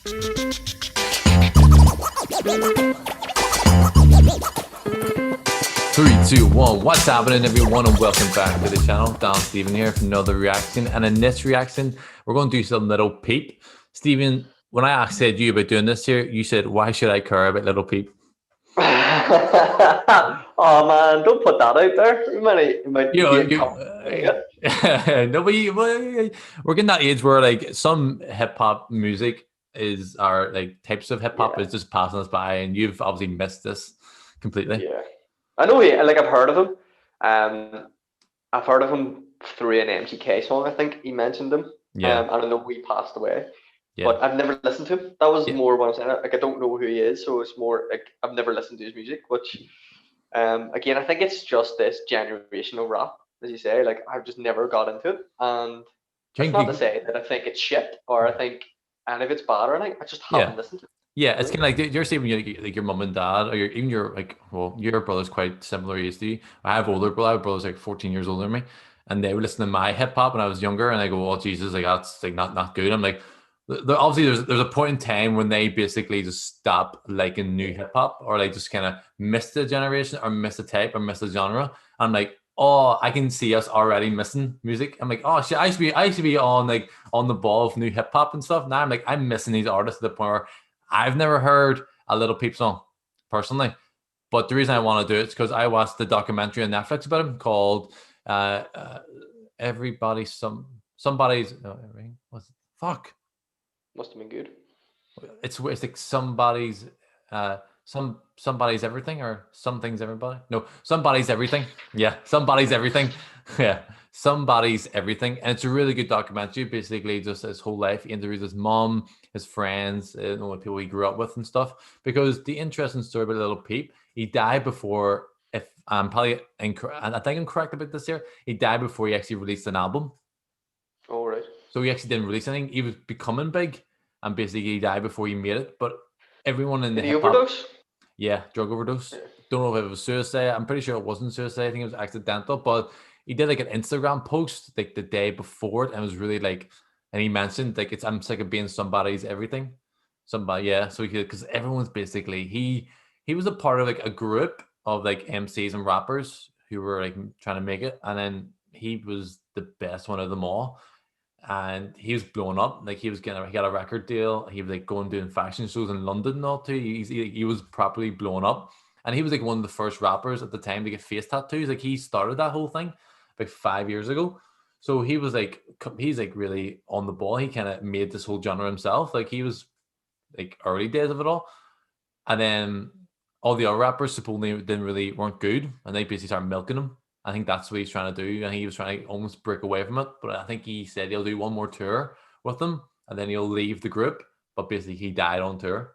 Three, two, one. What's happening, everyone, and welcome back to the channel. Dan Stephen here for another reaction, and in this reaction, we're going to do some Lil Peep. Stephen, when I said you about doing this here, you said, "Why should I care about Lil Peep?" Oh man, don't put that out there. You might You know, be no, but we're getting that age where like some hip hop music is our like types of hip hop Yeah, is just passing us by, and you've obviously missed this completely. yeah. I know I've heard of him. I've heard of him through an MGK song. I think he mentioned him. Yeah, I don't know he passed away, yeah, but I've never listened to him. That was yeah. more what I'm saying. Like I don't know who he is, so it's more like I've never listened to his music. Which, again, I think it's just this generational rap, as you say. Like I've just never got into it, and Do you that's think not to say that I think it's shit or I think any of it's bad or anything. I just yeah. haven't listened to it. Yeah, it's Really. kind of like you're saying like your mum and dad, or even your like, well, your brother's quite similar age to you. I have older brother. My brother's like 14 years older than me, and they would listen to my hip hop when I was younger, and I go, "Oh Jesus, like that's like not good." I'm like, obviously there's a point in time when they basically just stop liking new hip hop, or like just kind of miss the generation, or miss the type, or miss the genre. I'm like, oh, I can see us already missing music. I'm like, oh shit, I used to be on like on the ball of new hip hop and stuff. Now I'm like, I'm missing these artists to the point where I've never heard a Little Peep song personally, but the reason I want to do it is because I watched the documentary on Netflix about him called uh, uh "Everybody Somebody's." No, what's it? Fuck. Must have been good. It's like somebody's somebody's everything, or something's everybody. No, somebody's everything. Yeah, somebody's everything. Yeah, somebody's everything, and it's a really good documentary. Basically, just his whole life. He interviews his mom, his friends, the people he grew up with, and stuff. Because the interesting story about Little Peep, he died before. If I'm probably incorrect, I think I'm correct about this here. He died before he actually released an album. All right. So he actually didn't release anything. He was becoming big, and basically he died before he made it. But everyone in the Did he hip hop, overdose? yeah, drug overdose. Yeah. Don't know if it was suicide. I'm pretty sure it wasn't suicide. I think it was accidental. But he did like an Instagram post like the day before it, and it was really like, and he mentioned like I'm sick of being somebody's everything. Somebody, yeah. So he, because everyone's basically he was a part of like a group of like MCs and rappers who were like trying to make it, and then he was the best one of them all, and he was blowing up. Like he got a record deal. He was like going doing fashion shows in London and all too. He was properly blown up, and he was like one of the first rappers at the time to get face tattoos. Like he started that whole thing like 5 years ago. So he was like he's like really on the ball. He kind of made this whole genre himself. Like he was like early days of it all, and then all the other rappers supposedly didn't really weren't good, and they basically started milking him. I think that's what he's trying to do, and he was trying to almost break away from it. But I think he said he'll do one more tour with them, and then he'll leave the group. But basically, he died on tour,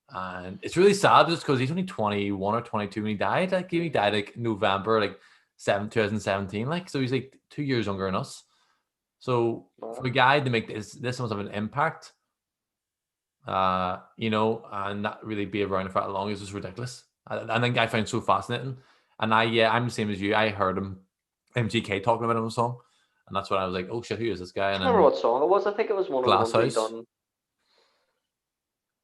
and it's really sad just because he's only 21 or 22 when he died. Like he died like November, like 2017. Like so, he's like 2 years younger than us. So for a guy to make this much of an impact, and not really be around for that long is just ridiculous. I think I find it so fascinating. And I'm the same as you. I heard him, MGK talking about him in a song, and that's when I was like, oh shit, who is this guy? I And can't remember then what song it was. I think it was one of the Glass ones he House, done.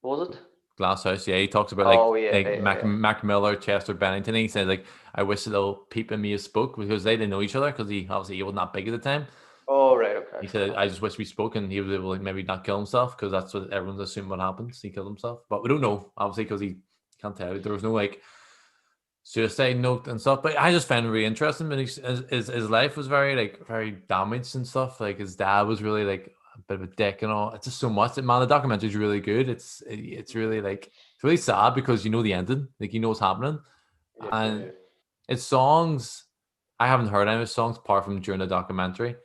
What was it? Glass House, yeah, he talks about Oh yeah, like yeah, yeah. Mac Miller, Chester Bennington. He said like, I wish Little Peep and me spoke because they didn't know each other because he wasn't that big at the time. Oh right, okay, He fair said, enough. I just wish we spoke, and he was able to like, maybe not kill himself because that's what everyone's assuming what happens. He killed himself, but we don't know, obviously, because he can't tell. There was no like suicide note and stuff. But I just found it really interesting. But his life was very damaged and stuff. Like his dad was really like a bit of a dick and all. It's just so much. Man, the documentary is really good. It's really like it's really sad because you know the ending. Like you know what's happening. Yeah, And yeah. his songs, I haven't heard any of his songs apart from during the documentary.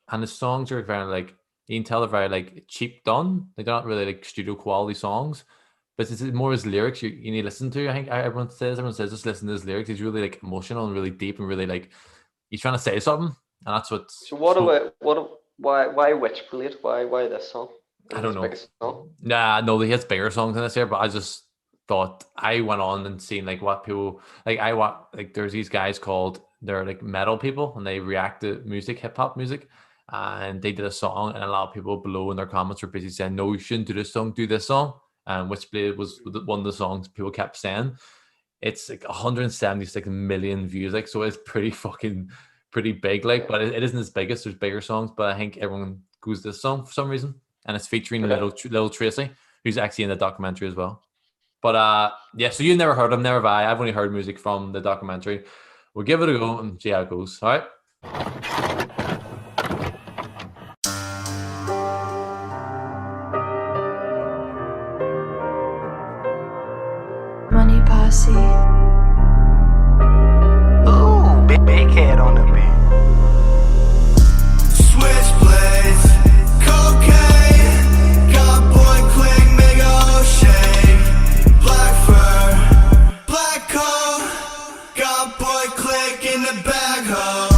And the songs are very like you can tell they're very like cheap done. They're not really like studio quality songs, but it's more his lyrics you need to listen to. I think everyone says just listen to his lyrics. He's really like emotional and really deep and really like he's trying to say something, and that's what's So so. why Witchblade? Why this song? I Is it don't his know. biggest song? Nah, no, he has bigger songs in this year, but I just thought I went on and seen like what people like. I want like there's these guys called they're like metal people and they react to music, hip hop music, and they did a song, and a lot of people below in their comments were basically saying, "No, you shouldn't do this song. Do this song." And Witchblade was one of the songs people kept saying. It's like 176 million views, like, so it's pretty big, like, but it isn't as big as there's bigger songs. But I think everyone goes this song for some reason, and it's featuring Okay. little Tracy, who's actually in the documentary as well. But yeah, so you never heard him, never have I. I've only heard music from the documentary. We'll give it a go and see how it goes. All right. Money Posse. Ooh, big head on the beat. Switchblades, cocaine, got boy click, make a whole shake. Black fur, black coat, got boy click in the bag ho.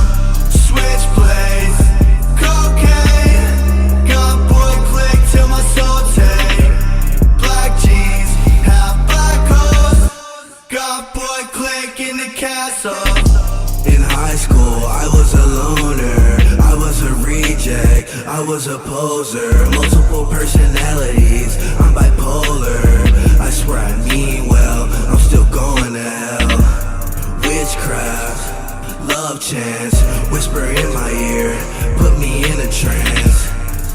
Switchblades, cocaine, got boy click till my soul take. Black jeans, half black hose, got boy click in the castle. In high school, I was a loner, I was a reject, I was a poser. Multiple personalities, I'm bipolar. I swear I mean well, I'm still going to hell. Witchcraft, love chance, whisper in my ear, put me in a trance.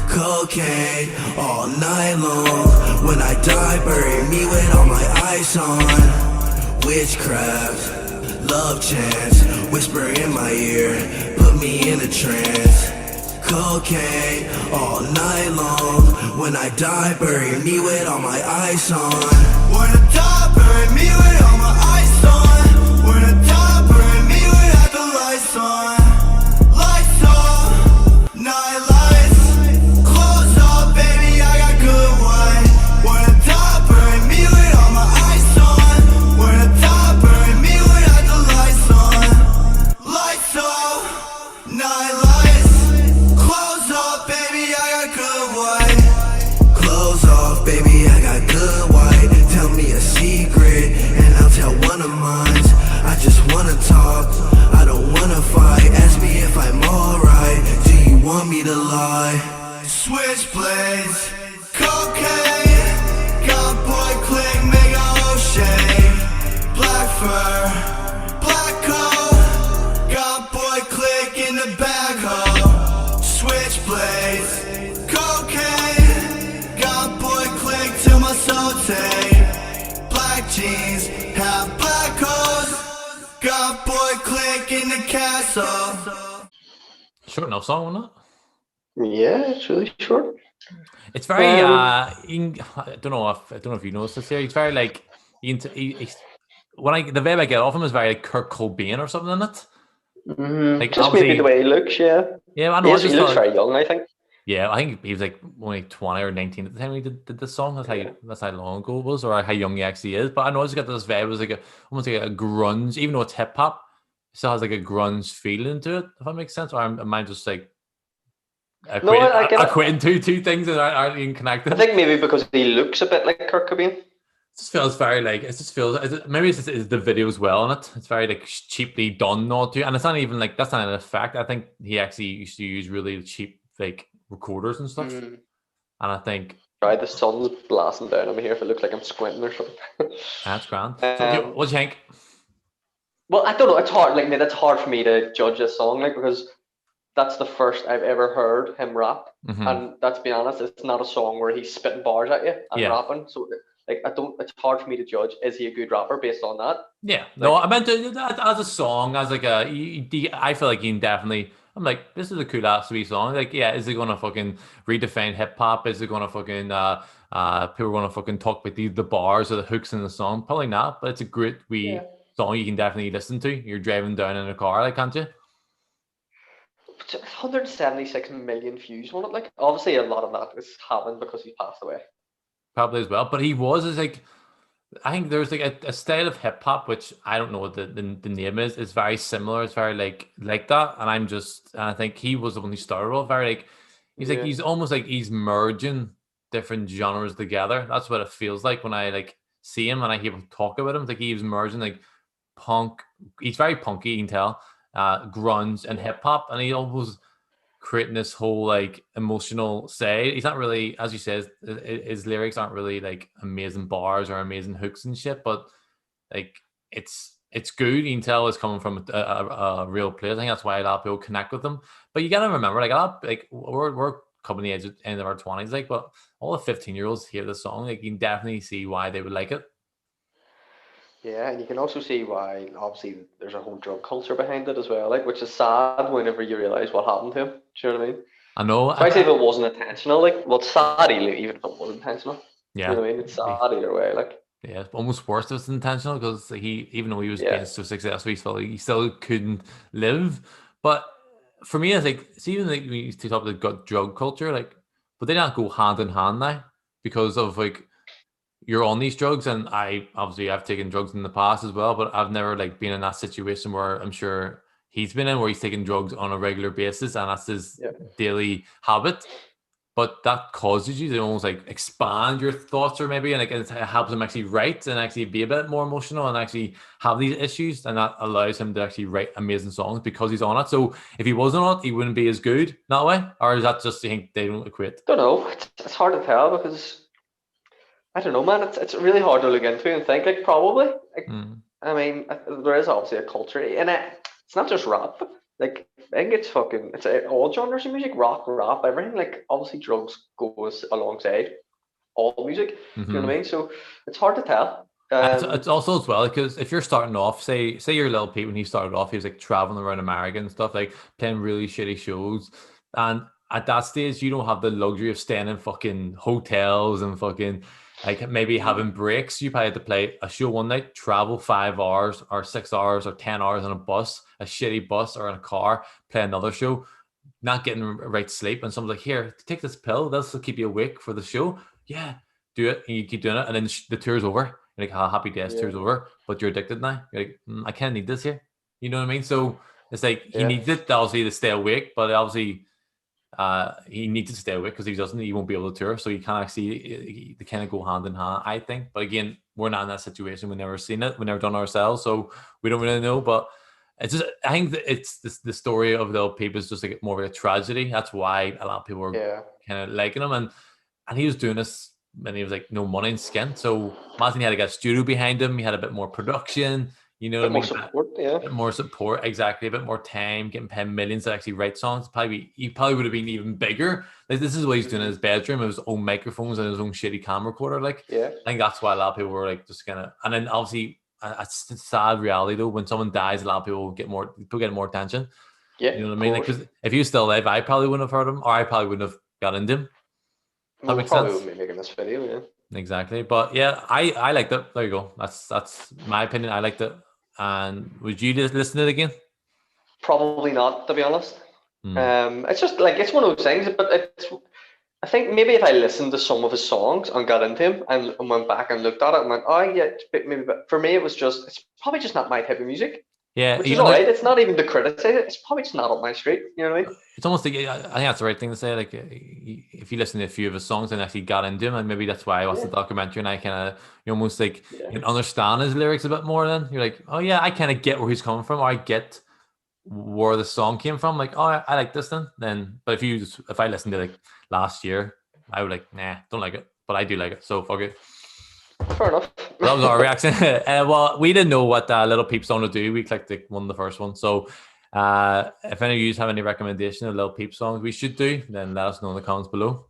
Cocaine, all night long. When I die, bury me with all my ice on. Witchcraft, love chance, whisper in my ear, put me in a trance. Cocaine, all night long. When I die, bury me with all my ice on. When I die, bury me with all my ice on. When I die, bury me without the lights on. Lights off, night lights, clothes off, baby, I got good wine. When I die, bury me with all my ice on. When I die, bury me without the lights on. Lights off, night lights, clothes off, baby, I got good white. Clothes off, baby, I got good white. Tell me a secret, and I'll tell one of mine. I just wanna talk, I don't wanna fight. Ask me if I'm alright, do you want me to lie? Switchblades, cocaine, got boy click, make a whole shake. Black fur, black coat, got boy click in the bag ho. Switchblades, cocaine, got boy click till my soul take. Black jeans, half black hose, got boy click in the castle. Short enough song, wasn't it? Yeah, it's really short. It's very I don't know if you noticed this here. He's very like he's the vibe I get off him is very like Kurt Cobain or something in it. Like, Just maybe the way he looks, yeah. Yeah, I know. He looks very young, I think. Yeah, I think he was like only 20 or 19 at the time he did this song. That's how long ago it was, or how young he actually is. But I know he's got this vibe. It was like almost like a grunge, even though it's hip hop, it still has like a grunge feeling to it. If that makes sense, or am I just like equating two things that aren't even connected? I think maybe because he looks a bit like Kurt Cobain. It just feels very like maybe it's the video as well in it. It's very like cheaply done, not too, and it's not even like that's not an effect. I think he actually used to use really cheap like recorders and stuff. And I think the sun's blasting down on me here if it looks like I'm squinting or something. That's grand. So, what do you think? Well, I don't know. It's hard. Like, that's hard for me to judge this song, like, because that's the first I've ever heard him rap, and that's be honest, it's not a song where he's spitting bars at you and rapping. So, like, it's hard for me to judge. Is he a good rapper based on that? Yeah. No, I meant as a song, as like I feel like he can definitely. I'm like, this is a cool ass wee song. Like, yeah, is it gonna fucking redefine hip hop? Is it gonna fucking people gonna fucking talk about the bars or the hooks in the song? Probably not, but it's a great wee song you can definitely listen to. You're driving down in a car, like, can't you? 176 million views on it. Like, obviously, a lot of that is happened because he passed away. Probably as well, but he was like. I think there's like a style of hip hop which I don't know what the name is. It's very similar. It's very like that, and I think he was the one who started all very like he's almost like he's merging different genres together. That's what it feels like when I like see him and I hear him talk about him. It's like he was merging like punk. He's very punky, you can tell, grunge and hip hop, and he almost creating this whole like emotional say. He's not really, as you said, his lyrics aren't really like amazing bars or amazing hooks and shit, but like it's good. You can tell it's coming from a real place. I think that's why a lot of people connect with them. But you gotta remember, like a lot, like we're coming to the end of our 20s, like, but all the 15-year-olds hear this song, like you can definitely see why they would like it. Yeah, and you can also see why, obviously, there's a whole drug culture behind it as well, like, which is sad whenever you realise what happened to him. Do you know what I mean? I know. Especially if it wasn't intentional, like, well, it's sad even if it was intentional. Yeah. Do you know what I mean? It's sad either way, like. Yeah, it's almost worse if it's intentional because he, even though he was being so successful, he still couldn't live. But for me, it's like, see, even like we used to talk about drug culture, like, but they don't go hand in hand now because of like, you're on these drugs, and I've taken drugs in the past as well, but I've never like been in that situation where I'm sure he's been in, where he's taking drugs on a regular basis and that's his daily habit. But that causes you to almost like expand your thoughts, or maybe, and like it helps him actually write and actually be a bit more emotional and actually have these issues, and that allows him to actually write amazing songs because he's on it. So if he wasn't on it, he wouldn't be as good that way, or is that just, you think they don't equate? Don't know. It's hard to tell because I don't know, man. It's really hard to look into and think. Like, probably. Like, I mean, there is obviously a culture in it. It's not just rap. Like, I think it's all genres of music, rock, rap, everything. Like, obviously, drugs goes alongside all music. You know what I mean? So it's hard to tell. It's also as well, because if you're starting off, say you're Lil Peep, when he started off, he was like traveling around America and stuff, like playing really shitty shows, and at that stage, you don't have the luxury of staying in fucking hotels and fucking like maybe having breaks. You probably had to play a show one night, travel 5 hours or 6 hours or 10 hours on a bus, a shitty bus, or in a car, play another show, not getting right sleep. And someone's like, here, take this pill. This will keep you awake for the show. Yeah, do it. And you keep doing it. And then the tour's over. You're like, happy days, tour's over. But you're addicted now. You're like, I can't need this here. You know what I mean? So it's like he needs it obviously to stay awake, but obviously he needs to stay awake because if he doesn't, he won't be able to tour. So you can't actually, they kind of go hand in hand, I think. But again, we're not in that situation. We've never seen it. We've never done it ourselves, so we don't really know. But it's just, I think that it's the story of Lil Peep is just like more of a tragedy. That's why a lot of people are kind of liking him, and he was doing this and he was like no money and skin. So imagine he had to get a studio behind him. He had a bit more production. You know what I mean? Support, a bit more support, exactly. A bit more time, getting paid millions to actually write songs. He probably would have been even bigger. Like, this is what he's doing in his bedroom with his own microphones and his own shitty camera recorder. Like, I think that's why a lot of people were like just kind of. And then obviously, it's a sad reality though. When someone dies, a lot of people get more attention. Yeah, you know what I mean? Like, because if he was still alive, I probably wouldn't have heard him, or I probably wouldn't have got into him. That makes sense. Wouldn't be making this video, yeah. Exactly, but yeah, I liked it. There you go. That's my opinion. I liked it. And would you just listen to it again? Probably not, to be honest. It's just like, it's one of those things, but I think maybe if I listened to some of his songs and got into him and went back and looked at it and went, oh yeah, maybe. But for me, it's probably just not my type of music. Yeah, which is alright. It's not even to criticize it. It's probably just not up my street. You know what I mean? It's almost like, I think that's the right thing to say. Like, if you listen to a few of his songs and actually got into him, and maybe that's why I watched the documentary and I kind of, you almost like you can understand his lyrics a bit more. Then you're like, oh yeah, I kind of get where he's coming from, or I get where the song came from. Like, oh, I like this then. But if I listened to like last year, I would like, nah, don't like it. But I do like it, so fuck it. Fair enough. That was our reaction. Well, we didn't know what Little Peep song to do. We clicked one of the first ones. So if any of you have any recommendation of Lil Peep songs we should do, then let us know in the comments below.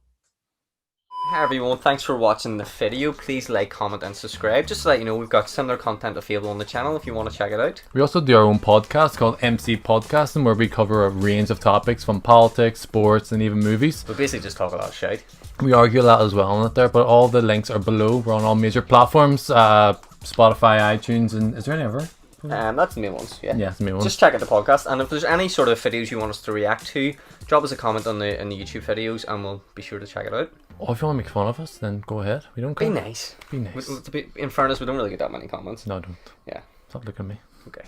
Hi everyone, thanks for watching the video. Please like, comment and subscribe. Just to let you know, we've got similar content available on the channel if you want to check it out. We also do our own podcast called MCPodcasting, where we cover a range of topics from politics, sports and even movies. We basically just talk a lot of shit. We argue a lot as well on it there, but all the links are below. We're on all major platforms, Spotify, iTunes, and is there any other? That's the main ones, yeah. Yeah, that's the main ones. Just check out the podcast, and if there's any sort of videos you want us to react to, drop us a comment in the YouTube videos, and we'll be sure to check it out. Or if you want to make fun of us, then go ahead. We don't care. Be nice. Be nice. In fairness, we don't really get that many comments. No, I don't. Yeah. Stop looking at me. Okay.